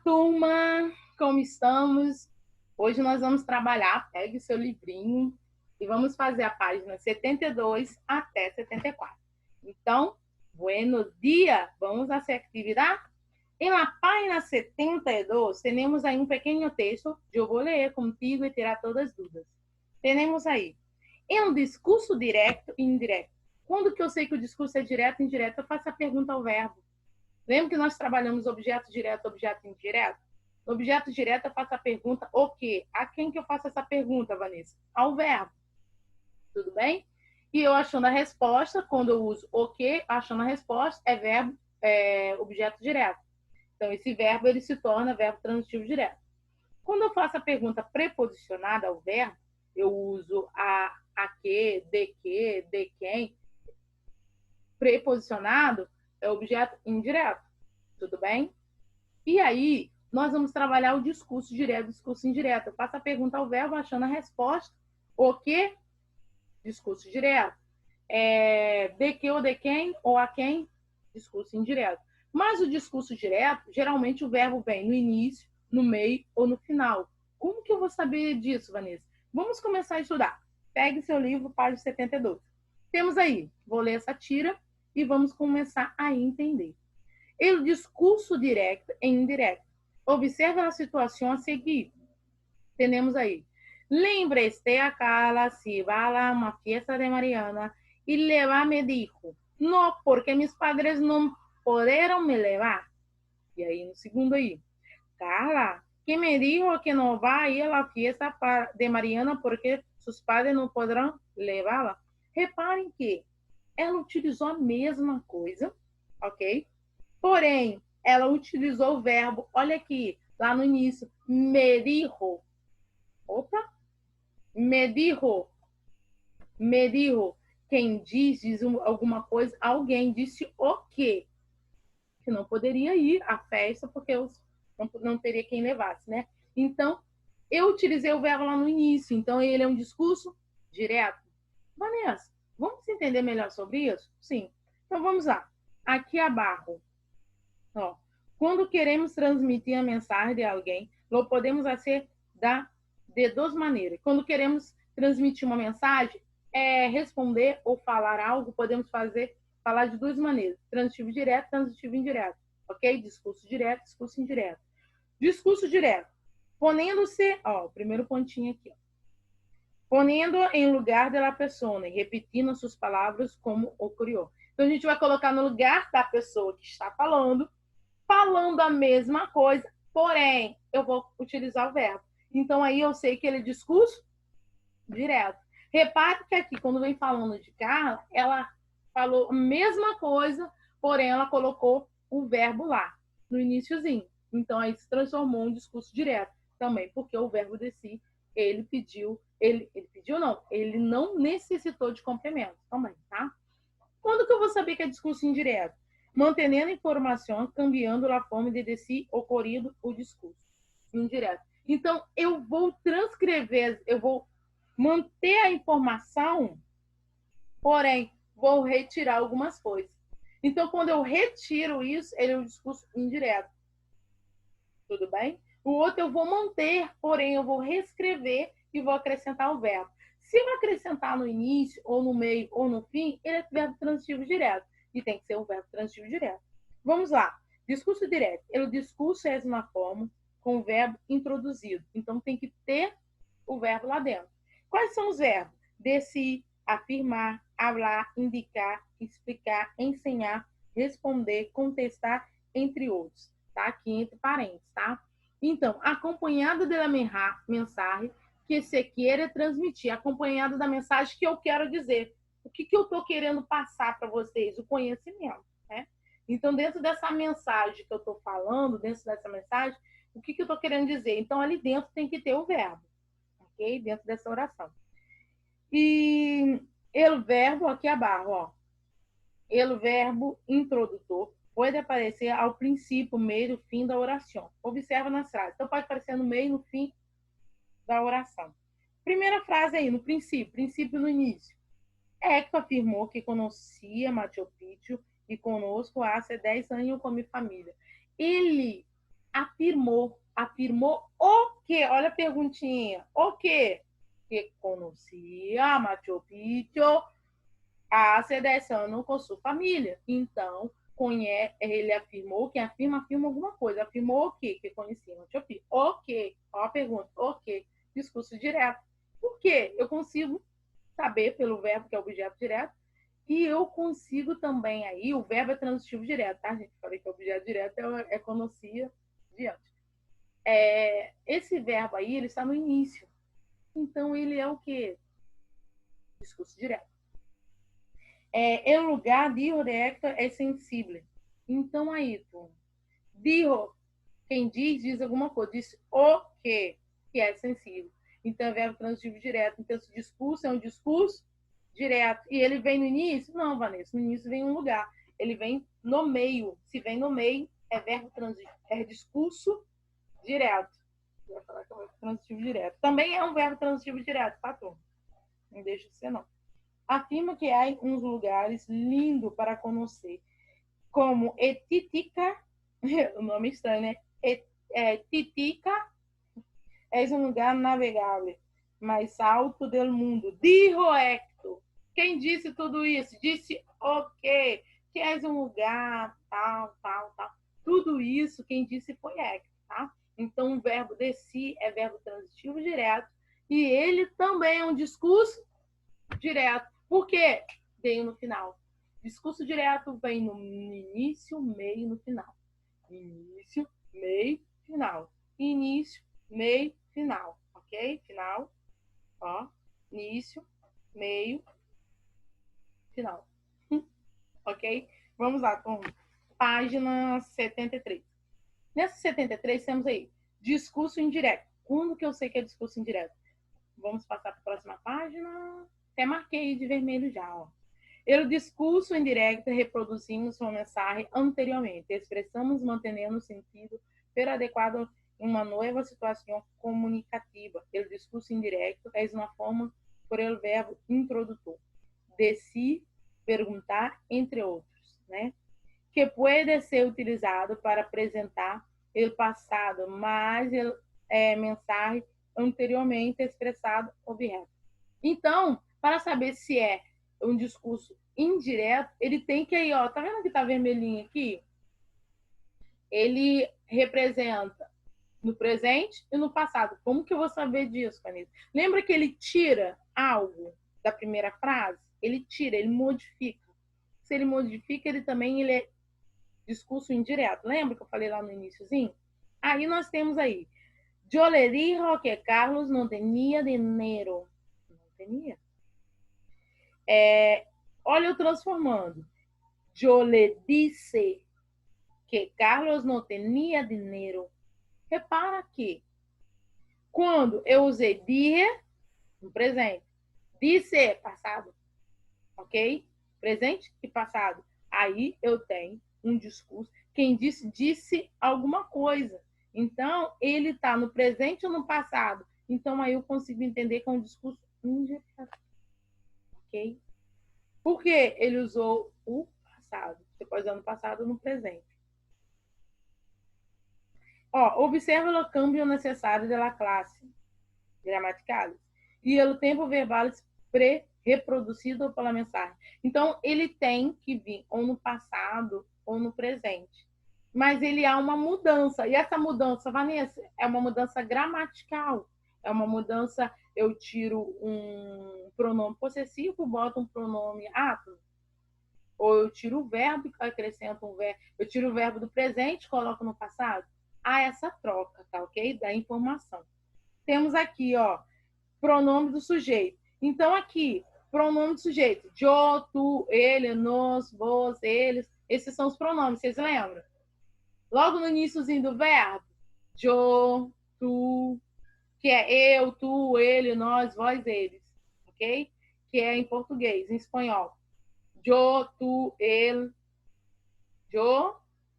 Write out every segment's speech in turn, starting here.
turma! Como estamos? Hoje nós vamos trabalhar, pegue seu livrinho e vamos fazer a página 72 até 74. Então, buenos dias! Vamos a essa atividade? Em la página 72, temos aí um pequeno texto, eu vou ler contigo e tirar todas as dúvidas. Temos aí, em um discurso direto e indireto. Quando que eu sei que o discurso é direto e indireto, eu faço a pergunta ao verbo. Lembra que nós trabalhamos objeto direto, objeto indireto? No objeto direto, eu faço a pergunta o quê? A quem que eu faço essa pergunta, Vanessa? Ao verbo. Tudo bem? E eu achando a resposta, quando eu uso o quê, achando a resposta, é verbo, objeto direto. Então, esse verbo, ele se torna verbo transitivo direto. Quando eu faço a pergunta preposicionada ao verbo, eu uso a que, de quem. Preposicionado é objeto indireto. Tudo bem? E aí, nós vamos trabalhar o discurso direto e o discurso indireto. Eu faço a pergunta ao verbo, achando a resposta. O que? Discurso direto. De que ou de quem ou a quem? Discurso indireto. Mas o discurso direto, geralmente o verbo vem no início, no meio ou no final. Como que eu vou saber disso, Vanessa? Vamos começar a estudar. Pegue seu livro, página 72. Temos aí, vou ler essa tira e vamos começar a entender. O discurso direto e indireto. Observa a situação a seguir. Temos aí. Lembre-se a Carla si va a uma fiesta de Mariana y le va me dijo, no, porque mis padres no pudieron me levar. E aí, no segundo aí. Carla, que me dijo que no va a ir a la fiesta de Mariana porque sus padres não poderão levá-la. Reparem que ela utilizou a mesma coisa, ok? Porém, ela utilizou o verbo, olha aqui, lá no início, me dijo. Opa! Me dijo. Me dijo. Quem diz alguma coisa, alguém disse o quê? Que não poderia ir à festa porque não teria quem levasse, né? Então, eu utilizei o verbo lá no início, então ele é um discurso direto. Vanessa, vamos entender melhor sobre isso? Sim. Então, vamos lá. Aqui abarro. Ó, quando queremos transmitir a mensagem de alguém, lo podemos fazer de duas maneiras. Quando queremos transmitir uma mensagem, responder ou falar algo, podemos falar de duas maneiras: transitivo direto, transitivo indireto. Ok? Discurso direto, discurso indireto. Discurso direto. Ponendo-se, ó, o primeiro pontinho aqui, ó. Ponendo em lugar da pessoa, né? Repetindo suas palavras como ocorreu. Então, a gente vai colocar no lugar da pessoa que está falando a mesma coisa, porém, eu vou utilizar o verbo. Então, aí eu sei que ele é discurso direto. Repare que aqui, quando vem falando de Carla, ela falou a mesma coisa, porém, ela colocou o verbo lá, no iniciozinho. Então, aí se transformou em discurso direto também, porque o verbo de si, ele não necessitou de complemento também, tá? Quando que eu vou saber que é discurso indireto? Mantendo a informação, cambiando a forma de si ocorrido o discurso indireto. Então, eu vou transcrever, eu vou manter a informação, porém, vou retirar algumas coisas. Então, quando eu retiro isso, ele é um discurso indireto. Tudo bem? O outro eu vou manter, porém, eu vou reescrever e vou acrescentar o verbo. Se eu acrescentar no início, ou no meio, ou no fim, ele é verbo transitivo direto. E tem que ser um verbo transitivo direto. Vamos lá. Discurso direto. O discurso é uma forma com o verbo introduzido. Então, tem que ter o verbo lá dentro. Quais são os verbos? Decir, afirmar, falar, indicar, explicar, ensinar, responder, contestar, entre outros. Tá? Aqui entre parênteses, tá? Então, acompanhado da mensagem que se queira transmitir, acompanhado da mensagem que eu quero dizer. O que eu estou querendo passar para vocês? O conhecimento, né? Então, dentro dessa mensagem que eu estou falando, dentro dessa mensagem, o que eu estou querendo dizer? Então, ali dentro tem que ter o verbo, ok? Dentro dessa oração. E o verbo, aqui abaixo, ó. O verbo introdutor pode aparecer ao princípio, meio e fim da oração. Observa nas frases. Então, pode aparecer no meio e no fim da oração. Primeira frase aí, no princípio no início. Hector afirmou que conhecia Machu Picchu e conosco há 10 anos como família. Ele afirmou. Afirmou o quê? Olha a perguntinha. O quê? Que conhecia Machu Picchu há 10 anos com sua família. Então, ele afirmou, quem afirma alguma coisa. Afirmou o quê? Que conhecia Machu Picchu. O quê? Olha a pergunta. O quê? Discurso direto. Por quê? Eu consigo saber pelo verbo, que é objeto direto, e eu consigo também aí, o verbo é transitivo direto, tá, gente? Falei que o objeto direto é conhecia diante. Esse verbo aí, ele está no início. Então, ele é o quê? Discurso direto. Em lugar, dijo directo é sensível. Então, aí, tu, dijo, quem diz alguma coisa. Diz o quê? Que é sensível. Então, é verbo transitivo direto. Então, esse discurso é um discurso direto. E ele vem no início? Não, Vanessa. No início vem um lugar. Ele vem no meio. Se vem no meio, é verbo transitivo. É discurso direto. Eu vou falar que é um verbo transitivo direto. Também é um verbo transitivo direto, tá, turma? Não deixa de ser, não. Afirma que há uns lugares lindos para conhecer, como Etitica, o nome estranho, né? Titica é um lugar navegável mais alto do mundo. Dijo Hector. Quem disse tudo isso? Disse o quê? Que é um lugar tal. Tudo isso quem disse foi Hector, tá? Então, o verbo de si é verbo transitivo direto e ele também é um discurso direto. Por quê? Veio no final. Discurso direto vem no início, meio e no final. Início, meio, final. Início, meio, final. Ok? Final. Ó. Início, meio, final. Ok? Vamos lá, com página 73. Nessa 73 temos aí discurso indireto. Quando que eu sei que é discurso indireto? Vamos passar para a próxima página. Até marquei de vermelho já, ó. O discurso indireto reproduzimos uma mensagem anteriormente. Expressamos mantendo o sentido per adequado em uma nova situação comunicativa. O discurso indireto é uma forma por el verbo introdutor. De si, perguntar, entre outros, né? Que pode ser utilizado para apresentar o passado, mas mensagem anteriormente expressado objeto. Então, para saber se é um discurso indireto, ele tem que aí, ó, tá vendo que tá vermelhinho aqui? Ele representa no presente e no passado. Como que eu vou saber disso, Vanessa? Lembra que ele tira algo da primeira frase? Ele tira, ele modifica. Se ele modifica, ele é discurso indireto. Lembra que eu falei lá no iniciozinho? Aí nós temos aí. Yo le dijo que Carlos não tinha dinheiro. Não tinha. Olha eu transformando. Yo le disse que Carlos não tinha dinheiro. Repara que quando eu usei dije, no presente, disse, passado, ok? Presente e passado. Aí eu tenho um discurso. Quem disse alguma coisa. Então, ele está no presente ou no passado? Então, aí eu consigo entender que é um discurso indireto. Ok? Por que ele usou o passado? Você pode usar no passado ou no presente. Ó, observa o câmbio necessário da classe gramatical e o tempo verbal pré-reproduzido pela mensagem. Então, ele tem que vir ou no passado ou no presente. Mas ele há uma mudança. E essa mudança, Vanessa, é uma mudança gramatical. É uma mudança, eu tiro um pronome possessivo, boto um pronome átomo. Ou eu tiro o verbo, acrescento um verbo. Eu tiro o verbo do presente, coloco no passado. Há essa troca, tá ok? Da informação. Temos aqui, ó, pronome do sujeito. Então, aqui, pronome do sujeito. Eu, tu, ele, nós, vós, eles. Esses são os pronomes, vocês lembram? Logo no iníciozinho do verbo, eu, tu, que é eu, tu, ele, nós, vós, eles. Ok? Que é em português. Em espanhol, eu, tu, ele. Eu,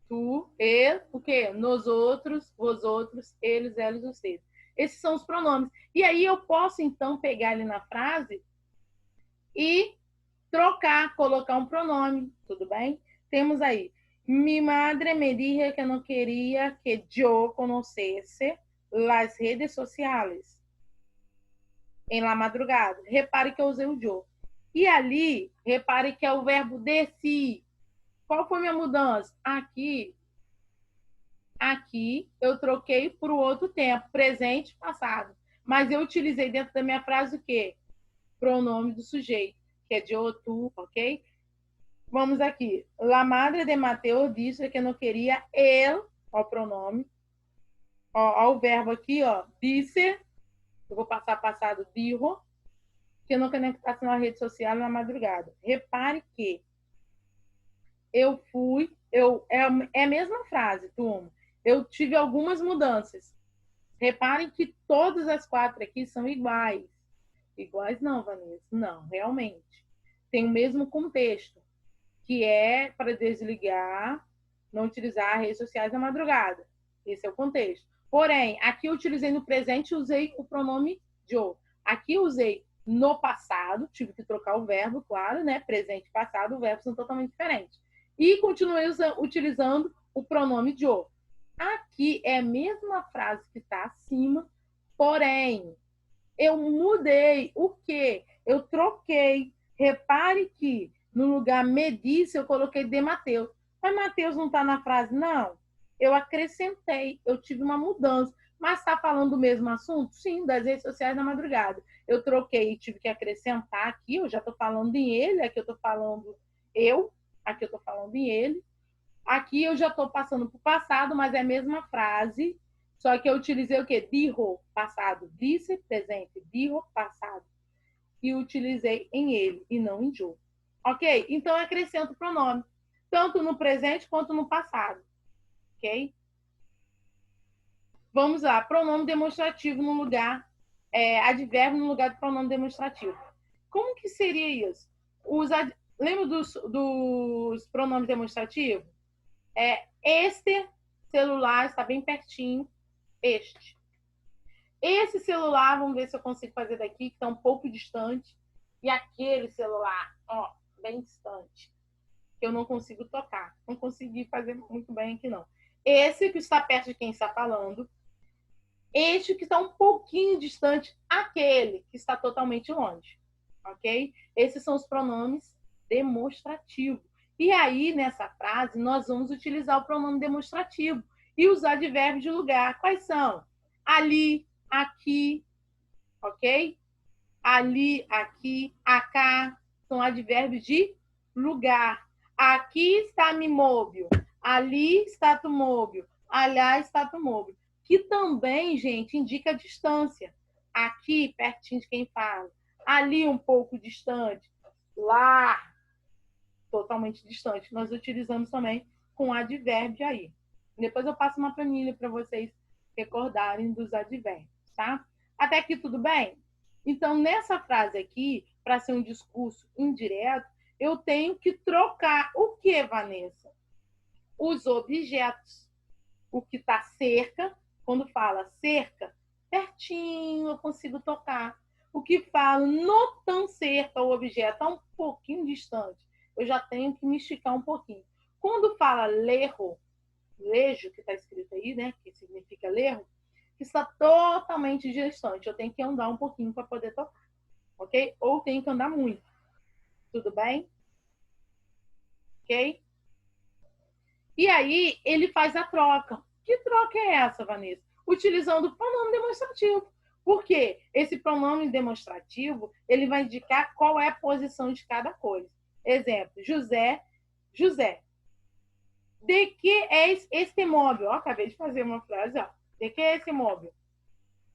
tu, ele, o quê? Nós outros, vós outros, eles, elas, vocês. Esses são os pronomes. E aí eu posso, então, pegar ele na frase e trocar, colocar um pronome, tudo bem? Temos aí, Mi madre me dije que no quería que yo conociese las redes sociales em la madrugada. Repare que eu usei o yo. E ali, repare que é o verbo desci. Qual foi minha mudança? Aqui eu troquei para o outro tempo, presente, passado. Mas eu utilizei dentro da minha frase o quê? Pronome do sujeito, que é eu, tu, ok? Vamos aqui. La madre de Mateo disse que não queria ele, ó, o pronome. Ó, o verbo aqui, ó, disse, eu vou passar passado, dijo, que não conectasse na rede social na madrugada. Repare que é a mesma frase, turma. Eu tive algumas mudanças. Reparem que todas as 4 aqui são iguais. Iguais não, Vanessa. Não, realmente. Tem o mesmo contexto, que é para desligar, não utilizar redes sociais na madrugada. Esse é o contexto. Porém, aqui eu utilizei no presente e usei o pronome yo. Aqui eu usei no passado, tive que trocar o verbo, claro, né? Presente e passado, os verbos são totalmente diferentes. E continuei utilizando o pronome yo. Aqui é a mesma frase que está acima, porém, eu mudei o quê? Eu troquei. Repare que no lugar me disse, eu coloquei de Mateus. Mas Mateus não está na frase, não. Eu acrescentei, eu tive uma mudança. Mas está falando do mesmo assunto? Sim, das redes sociais na madrugada. Eu troquei e tive que acrescentar aqui, eu já estou falando em ele, aqui eu estou falando eu, aqui eu estou falando em ele. Aqui eu já estou passando para o passado, mas é a mesma frase, só que eu utilizei o quê? Dijo, passado. Disse, presente. Dijo, passado. E utilizei em ele e não em yo. Ok? Então, eu acrescento o pronome, tanto no presente quanto no passado. Ok? Vamos lá. Pronome demonstrativo no lugar, advérbio no lugar do pronome demonstrativo. Como que seria isso? Lembra dos pronomes demonstrativos? Este celular está bem pertinho. Este. Esse celular, vamos ver se eu consigo fazer daqui, que está um pouco distante. E aquele celular, ó, bem distante, que eu não consigo tocar. Não consegui fazer muito bem aqui, não. Esse que está perto de quem está falando. Este que está um pouquinho distante, aquele que está totalmente longe. Ok? Esses são os pronomes demonstrativos. E aí, nessa frase, nós vamos utilizar o pronome demonstrativo e os advérbios de lugar. Quais são? Ali, aqui, ok? Ali, aqui, acá, são advérbios de lugar. Aqui está mi móvel, ali está tu móvel, allá está tu móvel. Que também, gente, indica a distância. Aqui, pertinho de quem fala. Ali, um pouco distante. Lá, totalmente distante. Nós utilizamos também com advérbio aí. Depois eu passo uma planilha para vocês recordarem dos advérbios, tá? Até aqui tudo bem? Então, nessa frase aqui, para ser um discurso indireto, eu tenho que trocar o que, Vanessa? Os objetos. O que está cerca, quando fala cerca, pertinho, eu consigo tocar. O que fala não tão cerca, o objeto está um pouquinho distante, eu já tenho que me esticar um pouquinho. Quando fala lerro, lejo, que está escrito aí, né, que significa lerro, que está totalmente distante, eu tenho que andar um pouquinho para poder tocar, ok? Ou tenho que andar muito. Tudo bem? Ok? E aí, ele faz a troca. Que troca é essa, Vanessa? Utilizando o pronome demonstrativo. Por quê? Esse pronome demonstrativo, ele vai indicar qual é a posição de cada coisa. Exemplo, José. De que é este móvel? Ó, acabei de fazer uma frase, ó. De que é esse móvel?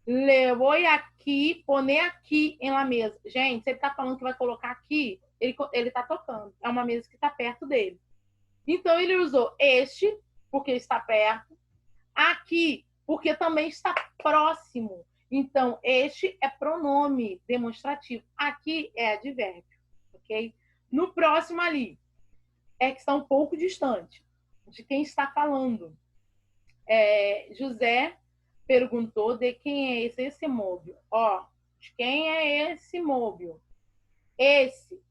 Le voy aqui, poner aqui em la mesa. Gente, se ele está falando que vai colocar aqui, ele está tocando. É uma mesa que está perto dele. Então, ele usou este, porque está perto. Aqui, porque também está próximo. Então, este é pronome demonstrativo. Aqui é advérbio, ok? No próximo ali, é que está um pouco distante de quem está falando. José perguntou de quem é esse móvel. Ó, de quem é esse móvel? Esse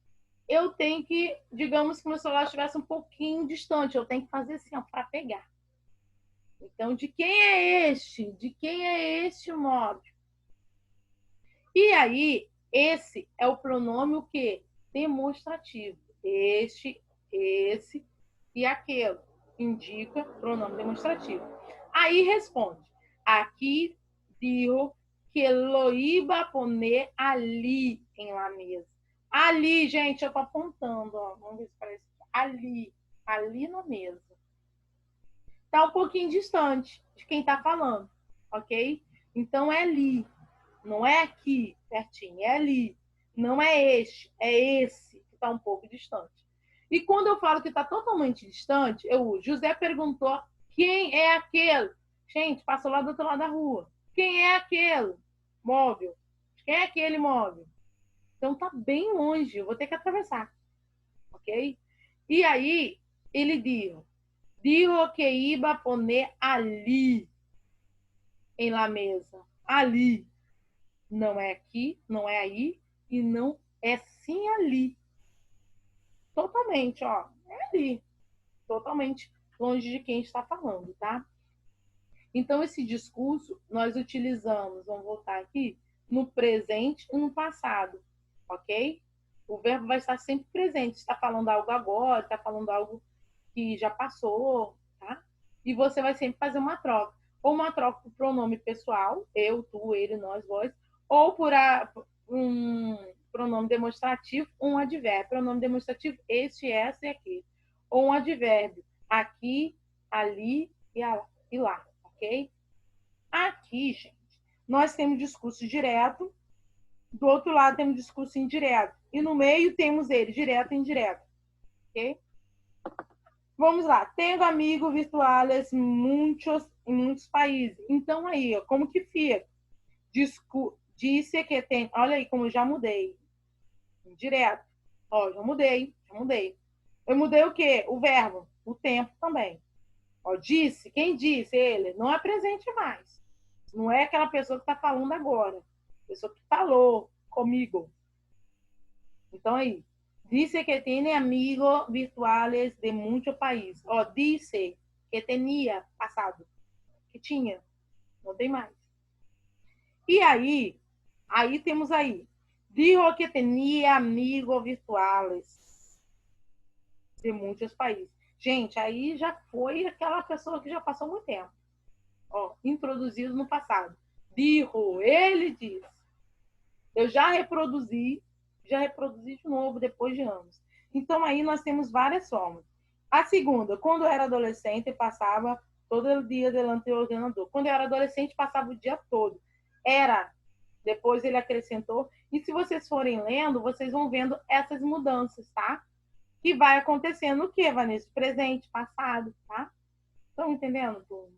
eu tenho que, digamos que meu celular estivesse um pouquinho distante, eu tenho que fazer assim, ó, para pegar. Então, de quem é este? De quem é este móvel? E aí, esse é o pronome o quê? Demonstrativo. Este, esse e aquele. Indica pronome demonstrativo. Aí responde. Aqui digo que lo iba a poner ali em la mesa. Ali, gente, eu tô apontando, ó. Vamos ver se parece. Ali. Ali na mesa. Tá um pouquinho distante de quem tá falando, ok? Então é ali. Não é aqui, pertinho, é ali. Não é este, é esse que está um pouco distante. E quando eu falo que está totalmente distante, eu uso. José perguntou quem é aquele. Gente, passou lá do outro lado da rua. Quem é aquele móvel? Quem é aquele móvel? Então tá bem longe, eu vou ter que atravessar, ok? E aí ele dijo que iba poner ali em la mesa. Ali. Não é aqui, não é aí e não é sim ali. Totalmente, ó, é ali. Totalmente longe de quem está falando, tá? Então, esse discurso nós utilizamos, vamos voltar aqui, no presente e no passado, ok? O verbo vai estar sempre presente. Está falando algo agora, está falando algo que já passou, tá? E você vai sempre fazer uma troca. Ou uma troca por pronome pessoal, eu, tu, ele, nós, vós, ou por um pronome demonstrativo, um advérbio. Pronome demonstrativo, este, essa e aquele. Ou um advérbio, aqui, ali e lá, ok? Aqui, gente, nós temos discurso direto, do outro lado temos discurso indireto, e no meio temos ele, direto e indireto, ok? Vamos lá. Tenho amigos virtuais em muitos países. Então, aí, ó, como que fica? Disse que tem... Olha aí como eu já mudei. Direto. Ó, já mudei. Eu mudei o quê? O verbo. O tempo também. Ó, disse. Quem disse? Ele. Não é presente mais. Não é aquela pessoa que está falando agora. Pessoa que falou comigo. Então, aí. Dice que tiene amigos virtuales de muchos países. Ó, dice que tinha passado. Que tinha. Não tem mais. E aí temos aí. Dijo que tinha amigos virtuales de muitos países. Gente, aí já foi aquela pessoa que já passou muito tempo. Ó, introduzido no passado. Dijo, ele disse. Eu já reproduzi de novo depois de anos. Então, aí nós temos várias formas. A segunda, quando eu era adolescente, eu passava todo o dia delante do ordenador. Quando eu era adolescente, passava o dia todo. Era. Depois ele acrescentou. E se vocês forem lendo, vocês vão vendo essas mudanças, tá? Que vai acontecendo o quê, Vanessa? Presente, passado, tá? Estão entendendo, turma?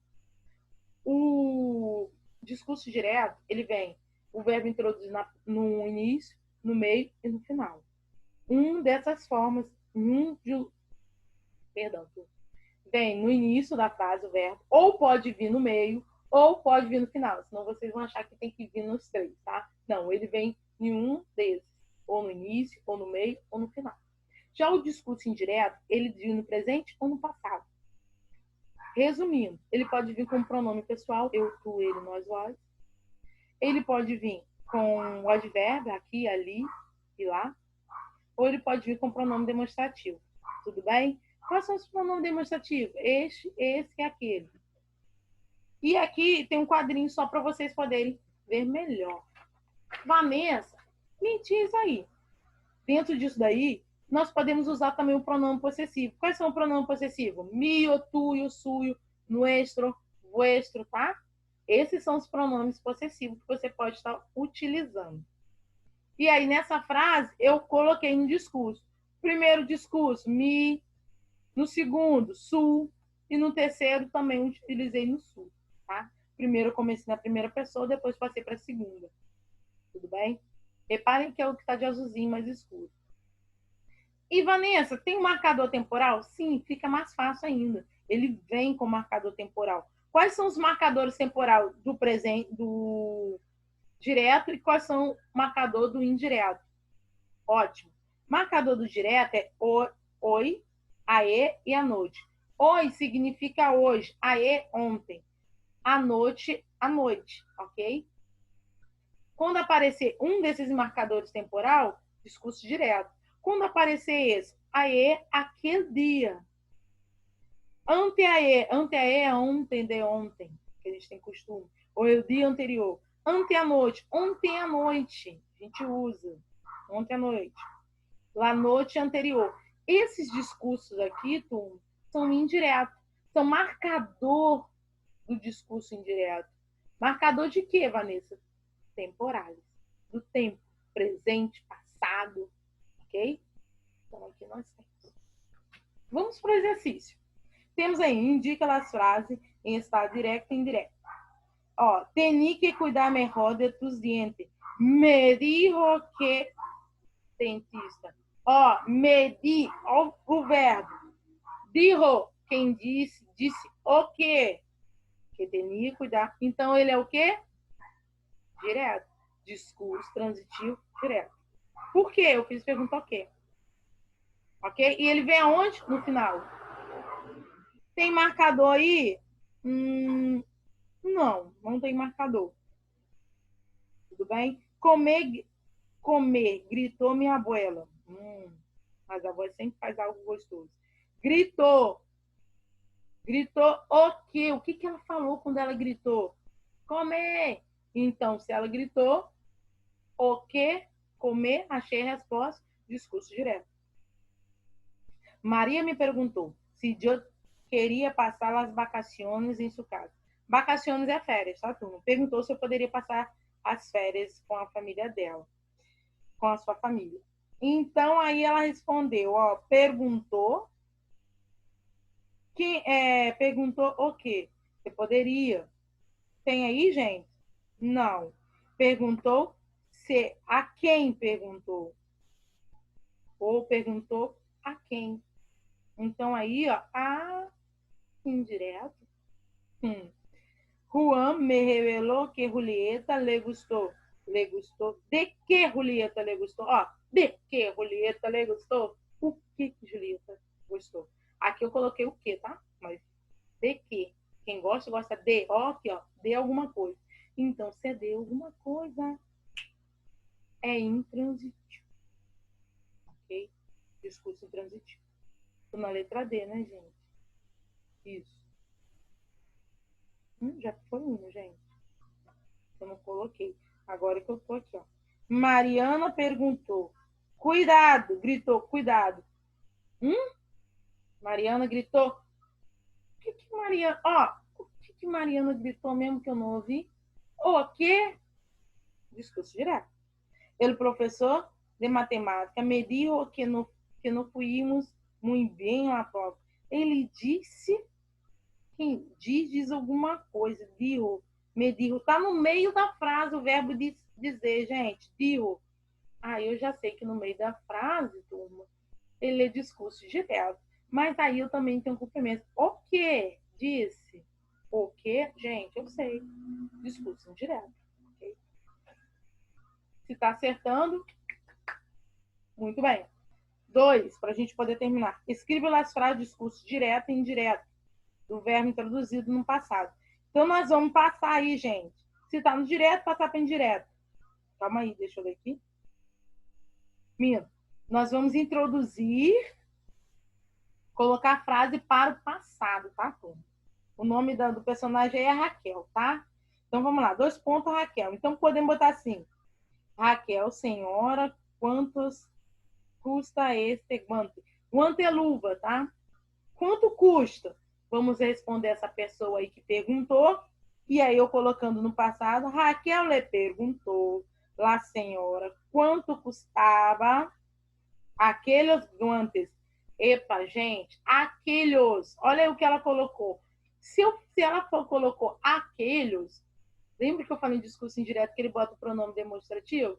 O discurso direto, ele vem o verbo introduzido no início, no meio e no final. Dessas formas, perdão, vem no início da frase o verbo, ou pode vir no meio, ou pode vir no final, senão vocês vão achar que tem que vir nos três, tá? Não, ele vem em um desses, ou no início, ou no meio, ou no final. Já o discurso indireto, ele vem no presente ou no passado. Resumindo, ele pode vir com o pronome pessoal, eu, tu, ele, nós, vós. Ele pode vir com o advérbio, aqui, ali e lá. Ou ele pode vir com o pronome demonstrativo. Tudo bem? Quais são os pronomes demonstrativos? Este, esse e aquele. E aqui tem um quadrinho só para vocês poderem ver melhor. Vanessa, me diz aí. Dentro disso daí, nós podemos usar também o pronome possessivo. Quais são o pronome possessivo? Mio, tuyo, suyo, nuestro, vuestro, tá? Esses são os pronomes possessivos que você pode estar utilizando. E aí, nessa frase, eu coloquei um discurso. Primeiro discurso, mi. No segundo, su. E no terceiro, também utilizei no su, tá? Primeiro eu comecei na primeira pessoa, depois passei para a segunda. Tudo bem? Reparem que é o que está de azulzinho mais escuro. E, Vanessa, tem um marcador temporal? Sim, fica mais fácil ainda. Ele vem com marcador temporal. Quais são os marcadores temporais do presente, do direto, e quais são o marcador do indireto? Ótimo. Marcador do direto é oi, aê e a noite. Oi significa hoje, aê, ontem. A noite, ok? Quando aparecer um desses marcadores temporal, discurso direto. Quando aparecer esse, aê, aquele dia. Anteaê é ontem de ontem, que a gente tem costume. Ou é o dia anterior. Ante à noite, ontem à noite. A gente usa. Ontem à noite. La noite anterior. Esses discursos aqui, turma, são indiretos. São marcador do discurso indireto. Marcador de quê, Vanessa? Temporais. Do tempo. Presente, passado. Ok? Então, aqui nós temos. Vamos para o exercício. Temos aí, indica as frases em estado direto e indireto. Ó, tenía que cuidar mejor de tus dientes. Me dijo que dentista. Ó, me ó, o verbo. Dijo, quem disse o quê? Que tenía que cuidar. Então, ele é o quê? Direto. Discurso transitivo direto. Por quê? Eu fiz pergunta o quê? Ok? E ele vem aonde? No final. Tem marcador aí? Não tem marcador. Tudo bem? Comer, gritou minha abuela. Mas a avó sempre faz algo gostoso. Gritou o quê? O que ela falou quando ela gritou? Comer. Então, se ela gritou, o quê? Comer, achei a resposta, discurso direto. Maria me perguntou se eu queria passar as vacaciones em sua casa. Vacaciones é férias, tá, turma? Perguntou se eu poderia passar as férias com a família dela, com a sua família. Então, aí ela respondeu, ó, perguntou perguntou o quê? Você poderia. Tem aí, gente? Não. Perguntou se a quem perguntou. Ou perguntou a quem. Então, aí, ó, a indireto. Juan me revelou que Julieta le gustou. Le gustou. De que Julieta le gustou? Ó, de que Julieta le gustou? O que Julieta gostou? Aqui eu coloquei o que, tá? Mas de que? Quem gosta, gosta de. Ó, aqui, ó. De alguma coisa. Então, se é de alguma coisa, é intransitivo. Ok? Discurso intransitivo. Tô na letra D, né, gente? Isso. Já foi um, gente. Eu não coloquei. Agora que eu tô aqui, ó. Mariana perguntou. Cuidado! Gritou, cuidado. Mariana gritou. O que Mariana... Ó, o que Mariana gritou mesmo que eu não ouvi? O quê? Discurso direto. El professor de matemática me dijo que não fuimos muito bem na prova. Ele disse... Quem diz alguma coisa. Dijo. Me dijo. Tá no meio da frase o verbo dizer, gente. Dijo. Eu já sei que no meio da frase, turma, ele é discurso direto. Mas aí eu também tenho um cumprimento. O que disse? O que? Gente, eu sei. Discurso indireto. Okay? Se está acertando, muito bem. 2, para a gente poder terminar. Escreva as frases de discurso direto e indireto do verbo introduzido no passado. Então, nós vamos passar aí, gente. Se está no direto, passar para indireto. Calma aí, deixa eu ver aqui. Minha, nós vamos introduzir, colocar a frase para o passado, tá, turma? O nome do personagem é Raquel, tá? Então, vamos lá. 2 pontos, Raquel. Então, podemos botar assim. Raquel, senhora, quantos custa este guante? Guante é luva, tá? Quanto custa? Vamos responder essa pessoa aí que perguntou. E aí, eu colocando no passado, Raquel lhe perguntou, lá, senhora, quanto custava aqueles guantes? Epa, gente, aqueles. Olha aí o que ela colocou. Se ela colocou aqueles, lembra que eu falei em discurso indireto que ele bota o pronome demonstrativo?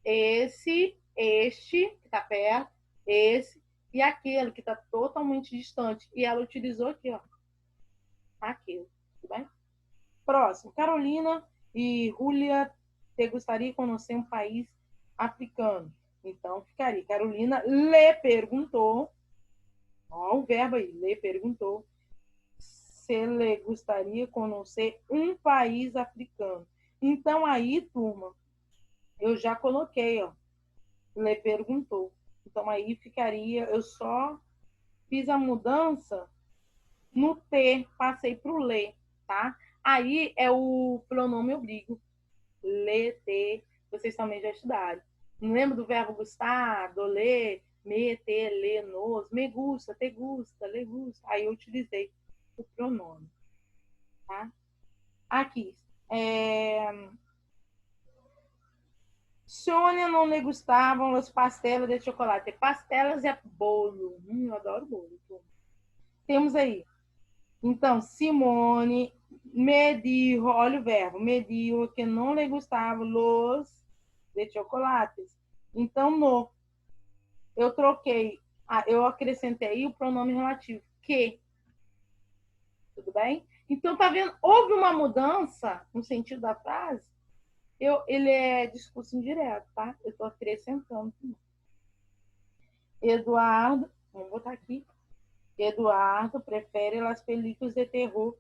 Esse, este, que está perto, esse e aquele que está totalmente distante. E ela utilizou aqui, ó. Aquele. Tudo bem? Próximo. Carolina e Julia te gostaria de conhecer um país africano. Então, ficaria. Carolina lhe perguntou, ó, o verbo aí, lhe perguntou, se ele gostaria de conhecer um país africano. Então, aí, turma, eu já coloquei, ó, lhe perguntou. Então, aí ficaria, eu só fiz a mudança no T, passei para o lê, tá? Aí é o pronome oblíquo. Lê, te, vocês também já estudaram. Não lembro do verbo gustar, doler, me, te, lê, nos, me gusta, te gusta, lhe gusta. Aí eu utilizei o pronome, tá? Aqui. Sônia não lhe gustavam os pastelas de chocolate. Pastelas é bolo. Eu adoro bolo. Temos aí. Então, Simone me dijo, olha o verbo, me dijo que não lhe gustavam los de chocolates. Então, no. Eu troquei, eu acrescentei o pronome relativo, que. Tudo bem? Então, tá vendo? Houve uma mudança no sentido da frase. Ele é discurso indireto, tá? Eu estou acrescentando. Eduardo, vamos botar aqui. Eduardo prefere as películas de terror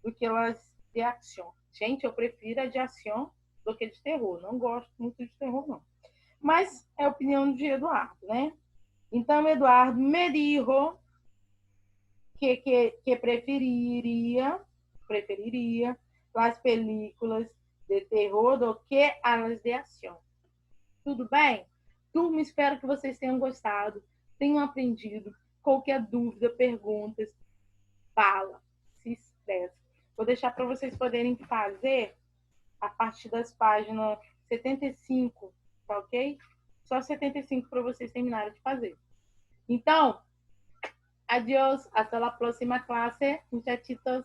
do que as de ação. Gente, eu prefiro a de ação do que de terror. Não gosto muito de terror, não. Mas é a opinião de Eduardo, né? Então, Eduardo me dijo que preferiria as películas de terror do que as de ação. Tudo bem? Turma, espero que vocês tenham gostado, tenham aprendido. Qualquer dúvida, perguntas, fala, se expressa. Vou deixar para vocês poderem fazer a partir das páginas 75, tá ok? Só 75 para vocês terminarem de fazer. Então, adiós, hasta la próxima clase, muchachitos.